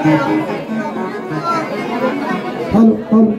Hello hello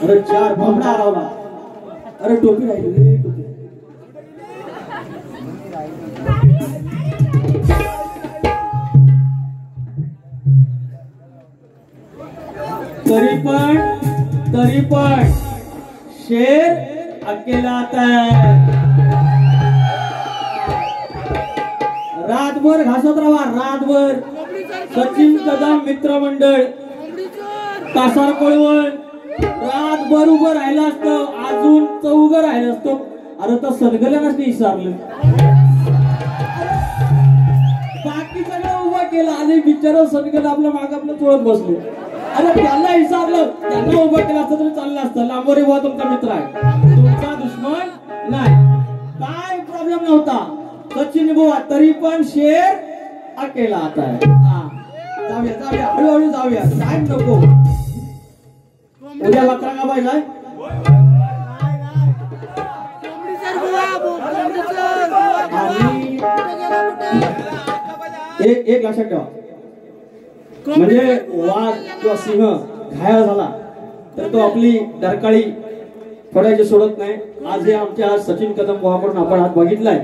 अरे चार भमडा आला अरे टोपी राहिली टोपी तरी पण शेर अकेला आता है रातभर घासत राहा रातभर सचिन कदम मित्र मंडळ कासार कोळवण रातभर उभं राहिलं असतं अजून चौघं राहिलं असतं अरे तर सदगल्यानच नाही विचारलं बाकी सगळं उभं केलं आणि बिचारा सदगल आपल्या माग आपलं चोळत बसलो अरे त्यांना विचारलं त्यांना उभं केलं असतं तरी चाललं असतं लांबोरे बुवा तुमचा मित्र आहे तुमचा दुश्मन नाही काय प्रॉब्लेम नव्हता सचिन बुवा तरी पण शेर अकेला आता है जाऊया हळूहळू जाऊया लावूया, टाइम नको. उद्या बकरा का पाहिजे एक लक्षात ठेवा, म्हणजे वाघ किंवा सिंह घायल झाला तर तो आपली डरकाळी फोडायची सोडत नाही. आज हे आमच्या सचिन कदम बुवाकडून आपण आज बघितलाय.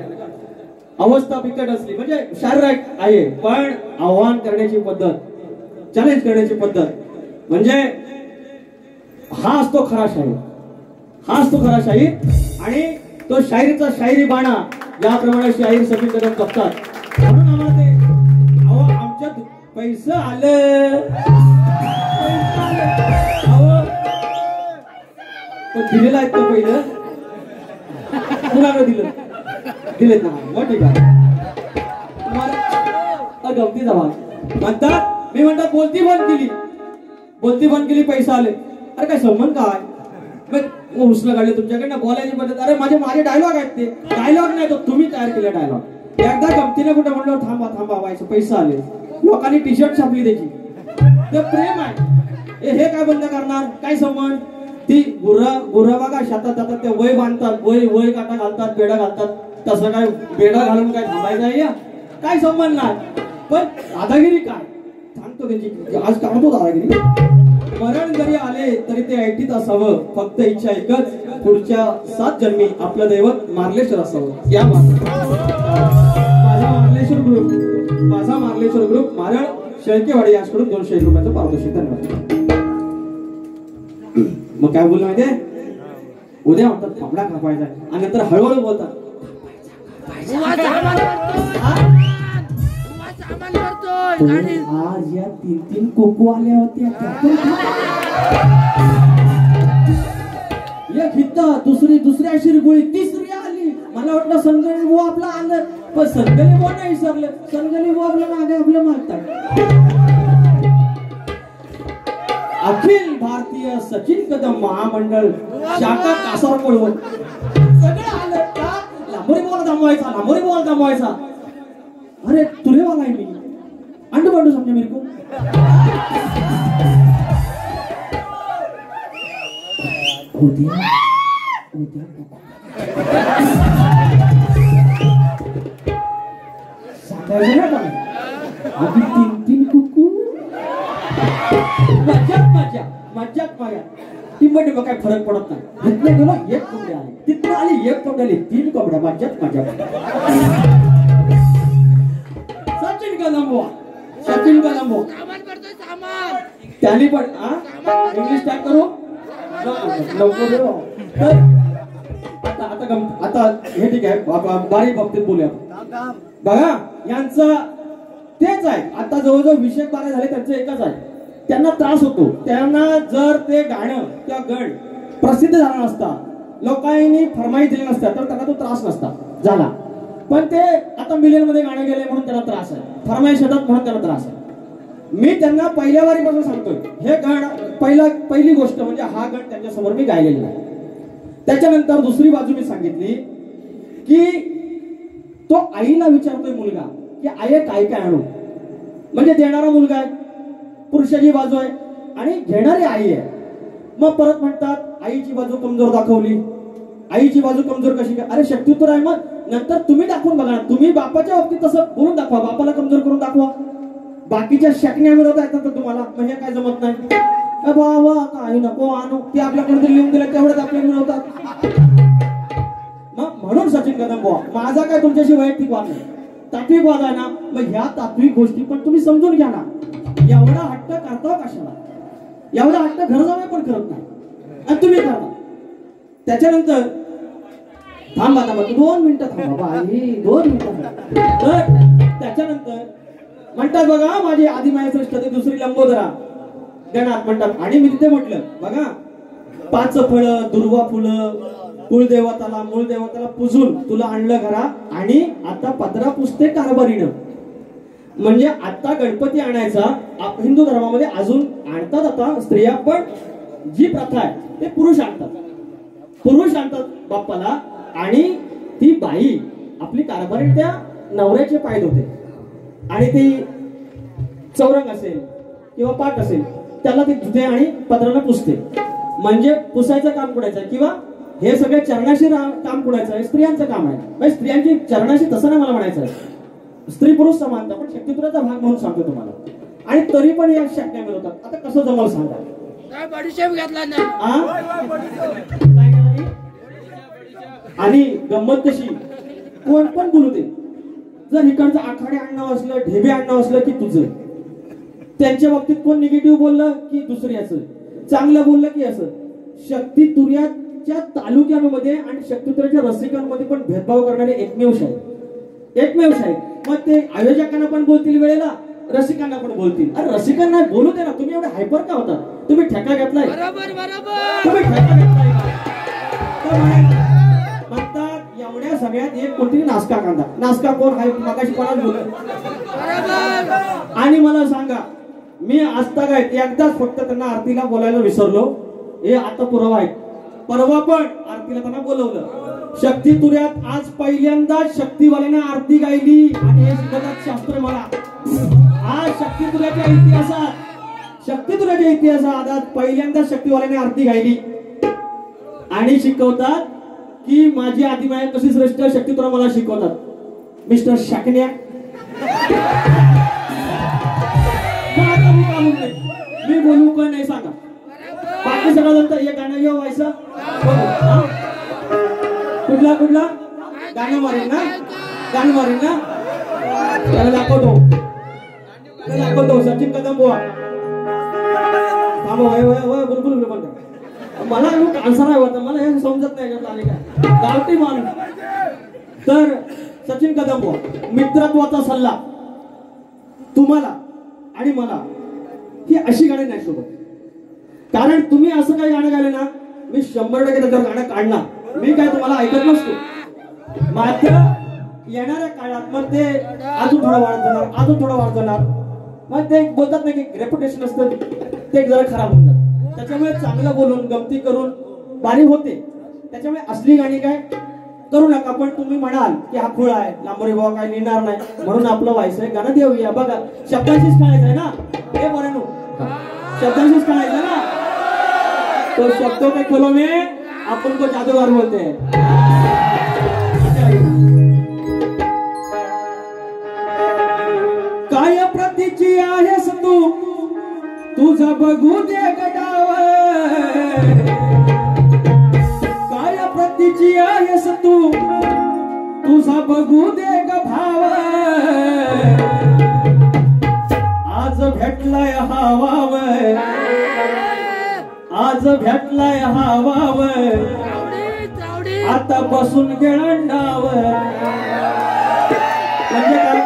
अवस्था बिकट असली म्हणजे शारीरिक आहे, पण आव्हान करण्याची पद्धत, चॅलेंज करण्याची पद्धत म्हणजे हा असतो खरा शाहीर, हा असतो खरा शाहीर. आणि तो शायरीचा शायरी बाणा ज्याप्रमाणे शाहीर सचिन कदम जपतात, म्हणून आम्हाला ते आमच्यात पैसे आलं पण दिलेला आहेत का पहिलं कुणाकडे दिलं, दिलेत ना, मग ठीक आहे. तुम्हाला गमती जावा म्हणतात, मी म्हणतात बोलती बंद केली पैसा आले. अरे काय संबंध काय, मग उसलं काढले तुमच्याकडनं बोलायची पद्धत. अरे माझे डायलॉग आहेत, ते डायलॉग नाही तो तुम्ही तयार केले डायलॉग. एकदा गमतीने कुठं म्हणलं थांबा व्हायचं, पैसा आले, लोकांनी टी शर्ट छापली त्याची, ते प्रेम आहे. हे काय बंद करणार, काय संबंध. ती गुरं बघा शेतात जातात, ते वय बांधतात, वय काटा घालतात, बेडा घालतात. तसं काय बेडा घालून काय थांबायचं आहे, काय संबंध नाही. पण दादागिरी काय सांगतो त्यांची, आज काढतो दादागिरी. मरण जरी आले तरी ते ऐटीत असावं, फक्त इच्छा एकच, पुढच्या 7 जन्मी आपलं दैवत मार्लेश्वर असावं. या माझा मार्लेश्वर ग्रुप मारळ शेळकेवाडी याचकडून 200 रुपयाचं पारितोषिक. धन्यवाद. मग काय बोललं माहितीये, उद्या म्हणतात थांबडा कापायचा आणि नंतर हळूहळू बोलतात आज या 3 कोको आल्या होत्या, एक हिता दुसरी अशी गोळी, तिसरी आली. मला वाटलं संगली वो आपला आलं, पण संगली वो नाही विसरलं, संगली वो आपल्या मागे आपलं मागतात. अखिल भारतीय सचिन कदम महामंडळ शाखा कासारकोळ सगळं आलं का. लांबोरी बॉल थांबवायचा. अरे तुले वाला आहे मी, अंडू बंडू समजा मेरे को. उद्या आधी 3 कुकू. मजाक टीममध्ये काय फरक पडत नाही. इथले गेलो 1 कोंबडी आली, तिथून आली 1 कोंबडी आली, 3 कोंबड्या. मजाक सचिन कदम त्यांनी पण इंग्लिश टाईप करू आता हे ठीक आहे, बारीक बाबतीत बोलूया. बघा यांचं तेच आहे, आता जवळजवळ 20-12 झाले, त्यांचं एकच आहे. त्यांना त्रास होतो, त्यांना जर ते गाणं किंवा गण प्रसिद्ध झाला नसता, लोकांनी फरमाईश दिली नसत्या, तर त्यांना तो त्रास नसता झाला. पण ते आता मिलियन मध्ये गाणे गेले म्हणून त्याला त्रास आहे, फरमाईश येतात म्हणून त्याला त्रास आहे. मी त्यांना पहिल्या वारीपासून सांगतोय, हे गण पहिली गोष्ट म्हणजे हा गण त्यांच्या समोर मी गायलेला नाही. त्याच्यानंतर दुसरी बाजू मी सांगितली की तो आईला विचारतोय मुलगा की आई काय काय आणू, म्हणजे देणारा मुलगा आहे, पुरुषाची बाजू आहे आणि घेणारी आई आहे. मग परत म्हणतात आईची बाजू कमजोर दाखवली. आईची बाजू कमजोर कशी काय, अरे शक्तित्तर आहे. मग नंतर तुम्ही दाखवून बघा, तुम्ही बापाच्या बाबतीत तसं बोलून दाखवा, बापाला कमजोर करून दाखवा. बाकीच्या शकण्या मिळवता येतात तर तुम्हाला, म्हणजे काय जमत नाही. बाबा काही नको आणू, ते आपल्याकडे लिहून दिलं तेवढंच आपल्याला मिळवतात. मग म्हणून सचिन कदम बुवा, माझा काय तुमच्याशी वैयक्तिक वाद नाही, तात्विक वाद आहे ना. मग ह्या तात्विक गोष्टी पण तुम्ही समजून घ्या ना. एवढा हट्ट करता कशाला, एवढा हट्ट घर जावे पण करत नाही आणि तुम्ही करता. त्याच्यानंतर थांबा 2 मिनिटं थांबा बाई, 2 मिनिटं. तर त्याच्यानंतर म्हणतात बघा, माझी आधी मायाश्रेष्ठ ते दुसरी लंबोदरा गणात म्हणतात. आणि मी तिथे म्हटलं बघा, 5 फळं, दुर्वा फुलं, कुळदेवताला मूळ देवताला पूजून तुला आणलं घरा, आणि आता पदरा पुसते कारभारीनं. म्हणजे आता गणपती आणायचा हिंदू धर्मामध्ये अजून आणतात आता स्त्रिया, पण जी प्रथा आहे ते पुरुष आणतात बाप्पाला. आणि ती बाई आपली कारभारी त्या नवऱ्याचे पाय धुते, आणि ती चौरंग असेल किंवा पाठ असेल त्याला ते धुते आणि पत्रानं पुसते. म्हणजे पुसायचं काम कुणाचं आहे किंवा हे सगळे चरणाशी काम कुणाचं आहे, स्त्रियांचं काम आहे. म्हणजे स्त्रियांची चरणाशी तसं नाही मला म्हणायचं आहे, स्त्री पुरुष समानता, पण शक्तिपुराचा भाग म्हणून सांगतो तुम्हाला. आणि तरी पण या शक्या मिळवतात. आता कसं जमल सांगा. आणि गंमत कशी, कोण पण बोलू दे, जर इकडचं आखाडे आणणं असलं, ढेबे आणणं असलं की तुझं, त्यांच्या बाबतीत कोण निगेटिव्ह बोललं की दुसरी असं, चांगलं बोललं की असं. शक्ती तुर्याच्या तालुक्यांमध्ये आणि शक्ती तुर्याच्या रसिकांमध्ये पण भेदभाव करणारे एकमेव शाहीर. मग ते आयोजकांना पण बोलतील वेळेला, रसिकांना पण बोलतील. अरे रसिकांना बोलू दे ना, तुम्ही एवढे हायपर का होता? तुम्ही ठेका घेतलाय, तुम्ही ठेका घेतलाय. म्हणतात एवढ्या सगळ्यात एक कोणतरी नासका कांदा. नासका कोण आहे मगाशी कोणाला बोलत. आणि मला सांगा, मी आजता काय एकदाच फक्त त्यांना आरतीला बोलायला विसरलो, हे आता पुरावा आहे. परवा पण आरतीला त्यांना बोलवलं. शक्ती तुर्यात आज पहिल्यांदा शक्तीवाल्याने आरती गायली आणि हे शिकवतात शास्त्र मला. आज शक्ती तुर्याच्या इतिहासात आज पहिल्यांदा शक्तीवाल्याने आरती गायली आणि शिकवतात की माझी आदिमाया कशी श्रेष्ठ, शक्ती तुला मला शिकवतात. मिस्टर शाकन्या मी बोलू का नाही सांगा. बाकी सगळं नंतर एक गाणं येऊ व्हायचं. कुठला गाणं मारेल ना त्याला दाखवतो सचिन कदम बुवा. बुलबुल पण मला आन्सर आहे होता, मला हे समजत नाही गावठी माणूस. तर सचिन कदम बुवा, मित्रत्वाचा सल्ला तुम्हाला आणि मला ही अशी गाणी नाही शोभत. कारण तुम्ही असं काही गाणं गायलं ना, मी 100% त्याच्यावर गाणं काढणार. मी काय तुम्हाला ऐकत नसतो. मात्र येणाऱ्या काळात मग ते अजून थोडं वाढत जाणार. मग ते बोलतात ना की रेप्युटेशन असतं ते जरा खराब होऊन जातं. त्याच्यामुळे चांगलं बोलून गमती करून बारी होते. त्याच्यामुळे असली गाणी काय करू नका. पण तुम्ही म्हणाल की हा खुळा आहे, लांबोरी बाबा काय लिहिणार नाही, म्हणून आपलं व्हायचंय गाणं देऊया. बघा शब्दांशीच काढायचंय ना, हे बरं शब्दांशीच काढायचं ना. तो शब्दों के खोलो में अपन को जादूगर बोलते हैं. काय प्रतीची आहेस तू, तुझा बघू दे गडाव. काय प्रतीची आहेस तू, तुझा बघू दे ग भाव. आज भेटलाय हवाव, आज भेटलाय हवाव, आता बसून खेळणाव. म्हणजे काय,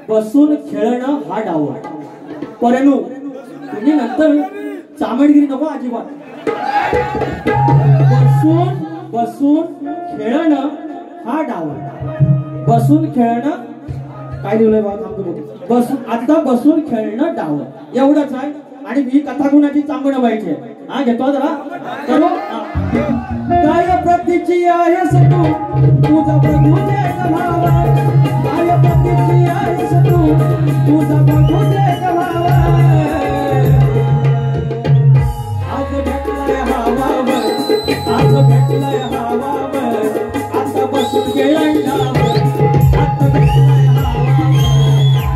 बसून खेळणं हा डाव. परंतु तुम्ही नंतर चामडगिरी नको अजिबात. बसून खेळणं हा डाव. बसून खेळणं काय लिहिलंय बाबा, आता बसून खेळणं डाव एवढंच आहे. आणि ही कथा गुणाची चांगण व्हायची. हा घेतो जरा करू. काय प्रतीची आहेस तू, तुझा बघू दे भाव. काय प्रतीची आहेस तू, तुझा बघू दे भाव. आज भेटलाय हवाव, आज भेटलाय हवाव, आता बसून खेळणाव. आता भेटलाय हवाव, आता बसून खेळणाव.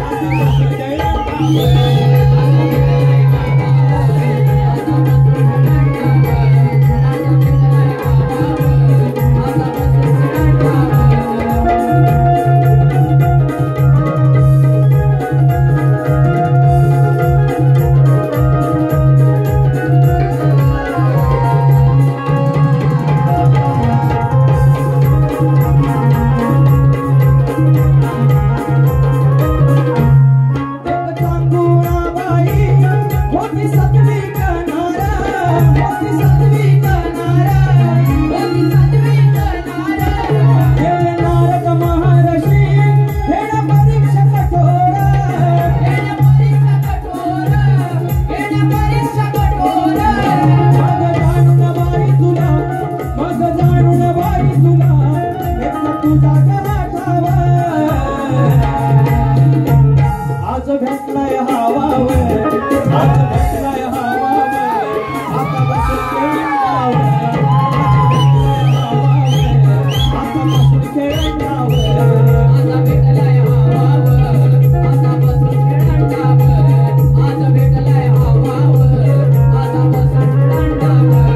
आज भेटलाय हवाव, आज भेटलाय हवावर, आता बसून खेळावर. आता बसून खेळावर. आज भेटलाय हवावर, आता बसून खेळावर. आज भेटलाय हवावर, आता बसून खेळावर.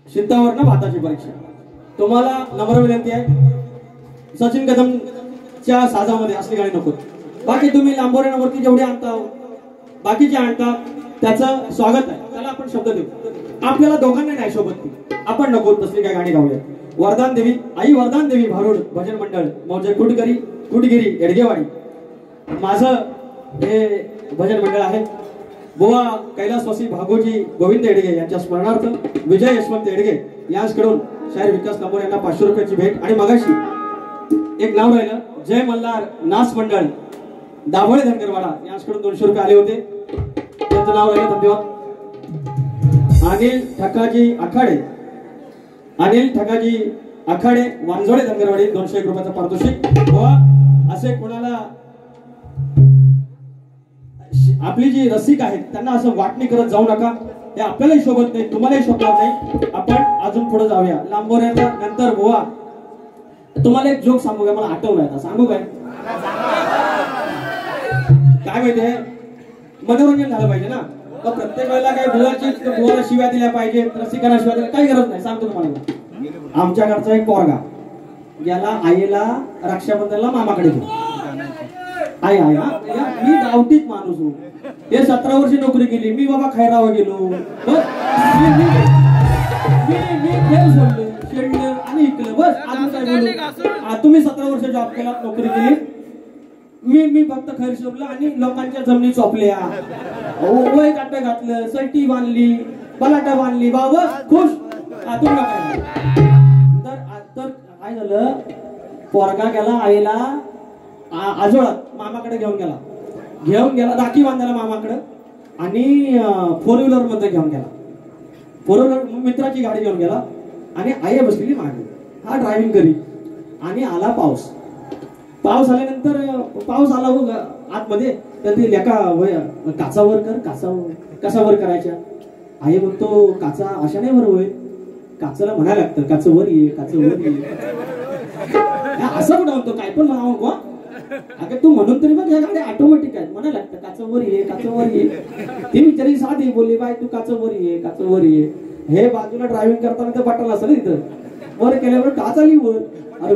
शिंतावर ना भाताची परीक्षा. तुम्हाला नम्र विनंती आहे, सचिन कदमच्या साजामध्ये असली गाणी नको. बाकी तुम्ही लांबोऱ्यांवरती जेवढे आणता, बाकीचे आणता, त्याचं स्वागत आहे, त्याला आपण शब्द देऊ. आपल्याला दोघांना नाही सोबत ती, आपण नको तसली काय गाणी गाऊया. वरदान देवी, आई वरदान देवी भारूड भजन मंडळ मौजे कुटगिरी एडगेवाडी माझं हे भजन मंडळ आहे. बुवा कैलासवासी भागोजी गोविंद एडगे यांच्या स्मरणार्थ विजय यशवंत एडगे यांच्याकडून शाहीर विकास लांबोरे यांना 500 रुपयाची भेट. आणि मगाशी एक नाव राहिलं, जय मल्हार नाच मंडळ दाभोळे धनगरवाडा यांच्याकडून 200 रुपये आले होते, त्यांचं नाव राहिलं, धन्यवाद. अनिल ठकाजी आखाडे वांजोळे धनगरवाडी 201 रुपयाचं पारितोषिक. बुवा असे कोणाला आपली जी रसिक आहेत त्यांना असं वाटणी करत जाऊ नका, हे आपल्यालाही शोभत नाही, तुम्हालाही शोभणार नाही. आपण अजून पुढे जाऊया. लांबोऱ्याच्या नंतर बुवा तुम्हाला एक जोक सांगू का, मला आठवलं आता, सांगू काय माहितीये, मनोरंजन झालं पाहिजे ना. तर प्रत्येक वेळेला काही बुवाला शिव्या दिल्या पाहिजे, रसिकांना शिव्या दिल्या काही गरज नाही. सांगतो तुम्हाला, आमच्याकडचा एक पोरगा गेला आईला रक्षाबंधनला मामाकडे घेऊन. आई आई मी गावठीच माणूस हूं, हे 17 वर्ष नोकरी केली, मी बाबा खैरावर गेलो, बस मी खेळ सोडलो, शेडलं आणि इकलं, बस अजून काय बोलू. तुम्ही 17 वर्ष जॉब केला, नोकरी केली, मी फक्त खैर सोडलं आणि लोकांच्या जमिनी चोपल्या, वय काट घातलं, सलटी बांधली, बलाटा बांधली, बाबा खुश. तुम्हाला काय तर काय झालं, पोरगा गेला आईला आजोळात मामाकडे घेऊन गेला राखी बांधायला मामाकडे, आणि 4 व्हीलर मध्ये घेऊन गेला. 4 व्हीलर मित्राची गाडी घेऊन गेला आणि आई बसलेली मागे, हा ड्रायव्हिंग करी. आणि आला पाऊस आल्यानंतर पाऊस आला आतमध्ये, तर ती लेका काचावर कसा वर करायच्या. आई म्हणतो काचा अशा नाही वर होय, काचाला म्हणायला लागतं काच वर ये. असं कुठं म्हणतो, काय पण म्हणावं गो, अगं तू म्हणून तरी बघ, या गाड्या ऑटोमॅटिक आहेत, म्हणायला लागतं काचवर ये. ती बिचारी साधी बोलली, बाय तू काचवर ये. हे बाजूला ड्रायव्हिंग करताना तर बटन असं तिथं वर केल्यावर काच आली वर. अरे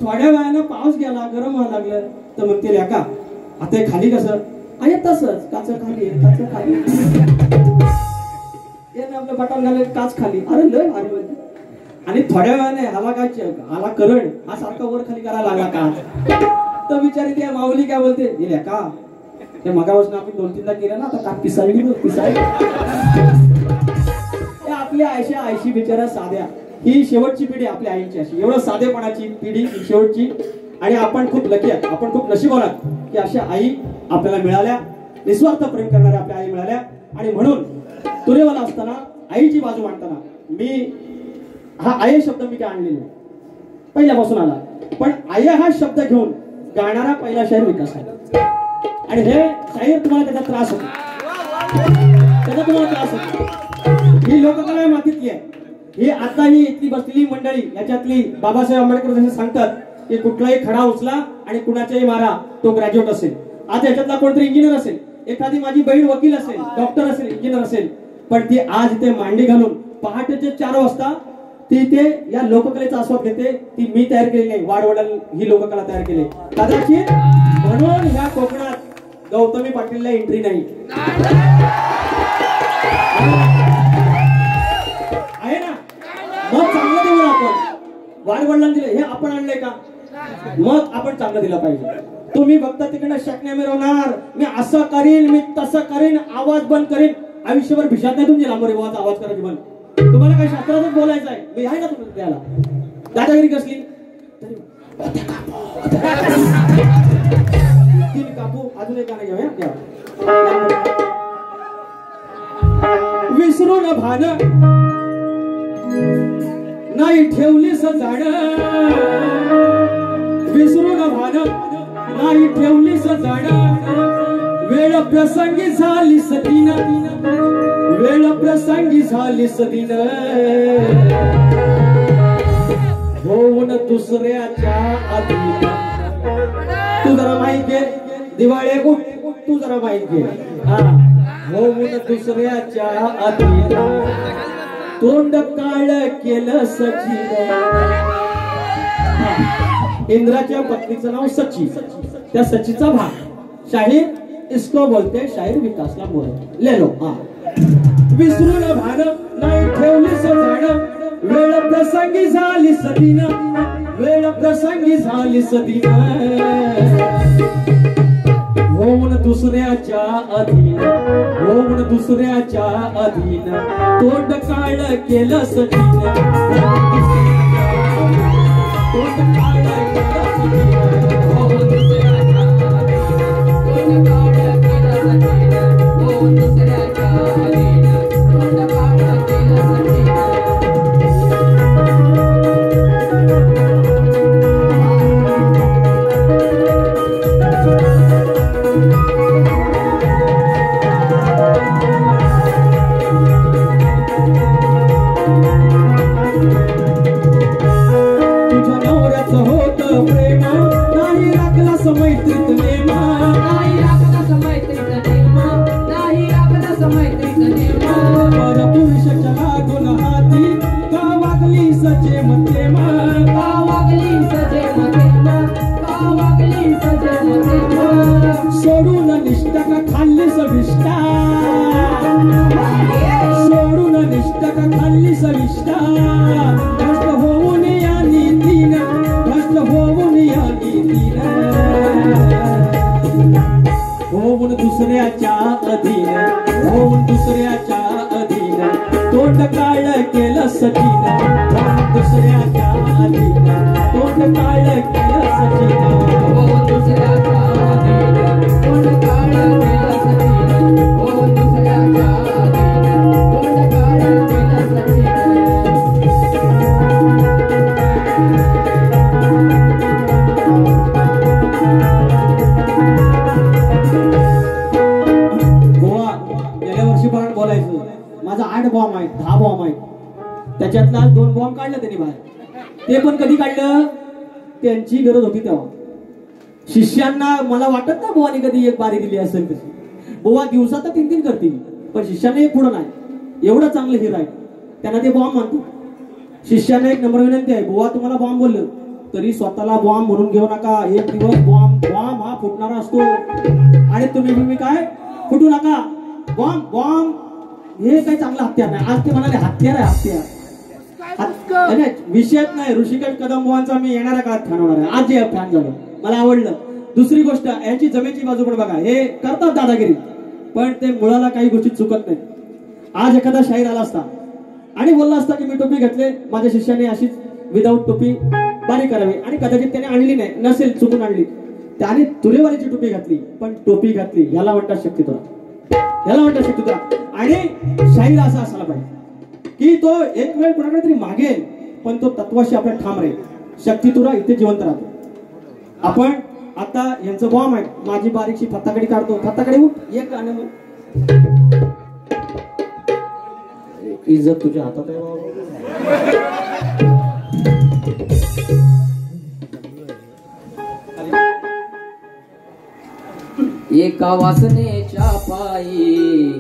थोड्या वेळानं पाऊस गेला, गरम व्हायला लागलं, तर म्हणते लेका आता खाली कसं आहे, तसंच काच खाली. आपलं बटन घाले, काच खाली. अरे लय भारी म्हणजे. आणि थोड्या वेळाने हाला करण हा सारखा वर खाली करायला लागला का, तर बिचारी त्या माऊली काय बोलते, गेल्या का त्या मगापासून आपण 2-3दा केलं ना, आता का पिसाळी. आपल्या आयशी बिचारा साध्या, ही शेवटची पिढी आपल्या आईची अशी, एवढं साधेपणाची पिढी शेवटची. आणि आपण खूप लकी आहात, आपण खूप नशीबवान आहात की अशा आई आपल्याला मिळाल्या, निस्वार्थ प्रेम करणाऱ्या आपल्या आई मिळाल्या. आणि म्हणून तुरेवाला असताना आईची बाजू मांडताना मी हा आय शब्द मी काय आणलेला नाही, पहिल्यापासून आला, पण आय हा शब्द घेऊन गाणारा पहिला शाहीर विकास आहे. आणि हे शाहीर तुम्हाला त्याचा त्रास होतो, ही लोककला मातीतली आहे. ही आता ही इथली बसलेली मंडळी याच्यातली बाबासाहेब आंबेडकर जसे सांगतात की कुठलाही खडा उचला आणि कुणाच्याही मारा, तो ग्रॅज्युएट असेल. आता याच्यातला कोणतरी इंजिनियर असेल, एखादी माझी बहीण वकील असेल, डॉक्टर असेल, इंजिनियर असेल, पण ती आज इथे मांडी घालून पहाटेचे 4 वाजता ती इथे या लोककलेचा आस्वाद घेते. ती मी तयार केलेली नाही, वाडवडील ही लोककला तयार केली कदाचित, म्हणून ह्या कोकणात गौतमी पाटीलला एंट्री नाही आहे ना. मग चांगलं देऊ आपण, वाडवडिलांना दिलं हे आपण आणलंय का, मग आपण चांगलं दिलं पाहिजे. तुम्ही बघता तिकडे शकण्या मिरवणार, मी असं करीन, मी तसं करीन, आवाज बंद करीन, आयुष्यभर भिशात नाही तुमची लांबोरी बाबाचा आवाज करायची बंद. तुम्हाला काही शास्त्रातच बोलायचं आहे, मी आहे ना तुम्ही त्याला दादागिरी कसली विसरून भान नाही ठेवलीस जाण, विसरून भान नाही ठेवलीस जाण, वेळ प्रसंगी झालीस दिन, वेळ प्रसंगी झालीस दिन, होऊन दुसऱ्याच्या अधीन. तू जरा माहित घे, दिवाळी गुट तू जरा माहित घे. हा, होऊन दुसऱ्याच्या अधीन, तोंड काळ केलं सचिन. इंद्राच्या पत्नीचं नाव सची, त्या सचीचा भाग शाहीर इसको बोलते, शाहीर विकासला बोलते. ले लो. हा, विसरून भान नाही ठेवलीस जाण, वेळ प्रसंगी झाली सदीन, वेळ प्रसंगी झाली सदीन, होऊन दुसऱ्याच्या अधीन, होऊन दुसऱ्याच्या अधीन, तोंड काळ केलं सदीन, तोंड काळ केलं सदीन, होऊन दुसऱ्याच्या अधीन, तोंड काळ केलं सदीन, होऊन दुसऱ्याच्या अधीन, तोंड काळ केलं सदीन. मैत्रीत नेम, नाही राखला मैत्रीत नेम, नाही राखला मैत्रीत नेम, पर पुरुषाच्या लागून हाती का वागली सजे मते, का वागली सजे मते, का वागली सजे मते, सोडून निष्ठा का खाल्ली सविष्टा, सोडून निष्ठा का खाल्ली सविष्टा, भ्रष्ट होऊन या नीतीन, भ्रष्ट होऊन या नीतीन, होऊन दुसऱ्याच्या अधीन, होऊन दुसऱ्याच्या अधीन, तोंड काळ केलं सचिन, होऊन दुसऱ्याच्या अधीन, तोंड काळ केलं सचिन, होऊन दुसऱ्याच्या अधीन, तोंड काळ केलं सचिन, होऊन दुसऱ्याच्या अधीन, तोंड काळ केलं सचिन. बोलायचं माझा 8 बॉम्ब आहे, 10 बॉम्ब आहे, त्याच्यातला 2 बॉम्ब काढले त्यांनी बाहेर. ते पण कधी काढलं, त्यांची गरज होती तेव्हा. शिष्यांना मला वाटत ना बुवानी कधी एक बारी दिली असेल तशी. बुवा दिवसात 3-3 करतील, पण शिष्याने एक पुढं नाही. एवढं चांगलं हिर आहे, त्यांना ते बॉम्ब म्हणतो. शिष्याने एक नम्र विनंती आहे, बुवा तुम्हाला बॉम्ब बोललं तरी स्वतःला बॉम्ब म्हणून घेऊ नका. एक दिवस बॉम्ब हा फुटणारा असतो आणि तुम्ही काय फुटू नका. बॉम्ब हे काही चांगलं हत्यार नाही. आज ते म्हणाले हत्यार आहे, हत्यार विषयच नाही. ऋषिकेश कदम बुवांचा मी येणाऱ्या काळात फॅन होणार आहे. आज जे फॅन झालो, मला आवडलं. दुसरी गोष्ट यांची जमेची बाजू पण बघा, हे करतात दादागिरी, पण ते मुळाला काही गोष्टी चुकत नाही. आज एखादा शाहीर आला असता आणि बोलला असता की मी टोपी घातले, माझ्या शिष्याने अशीच विदाऊट टोपी बारी करावी, आणि कदाचित त्याने आणली नाही नसेल, चुकून आणली, त्याने तुरेवालीची टोपी घातली, पण टोपी घातली, ह्याला म्हणतात शक्तितुरा, ह्याला म्हणतात शक्तितुरा. आणि शाहीर असा असायला पाहिजे की तो एक वेळ कोणाकडे तरी मागेल, पण तो तत्वाशी आपल्या ठाम राहील. शक्तितुरा इथे जिवंत राहतो. आपण आता यांचं बॉम्ब आहे, माझी बारीकशी फत्ताकडी काढतो. फत्ताकडी उठ, एक गाणं इज्जत तुझ्या हातात आहे बाबा. एका वासनेच्या पायी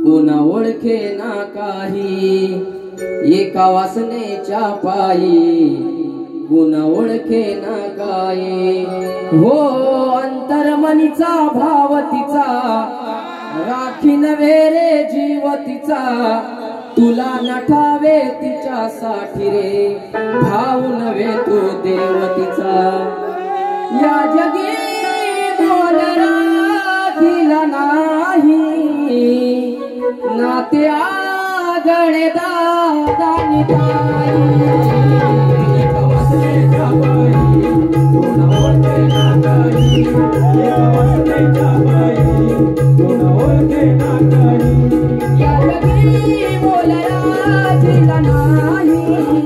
कोणा ओळखे ना काही, एका वासनेच्या पायी कोणा ओळखे ना काही. हो अंतर्मनीचा भाव तिचा, राखीन वेरे जीव तिचा, तुला नठावे तिच्यासाठी रे, भाऊ नव्हे तो देव तिचा. या जगी बोलरा दिला नाही, नाते आगळे दादानी ताई. एका वासनेच्या पायी कोणा ओळखे ना काही, एका वासनेच्या पायी कोण ओळखे ना काही या जगी बोलया जिला नाही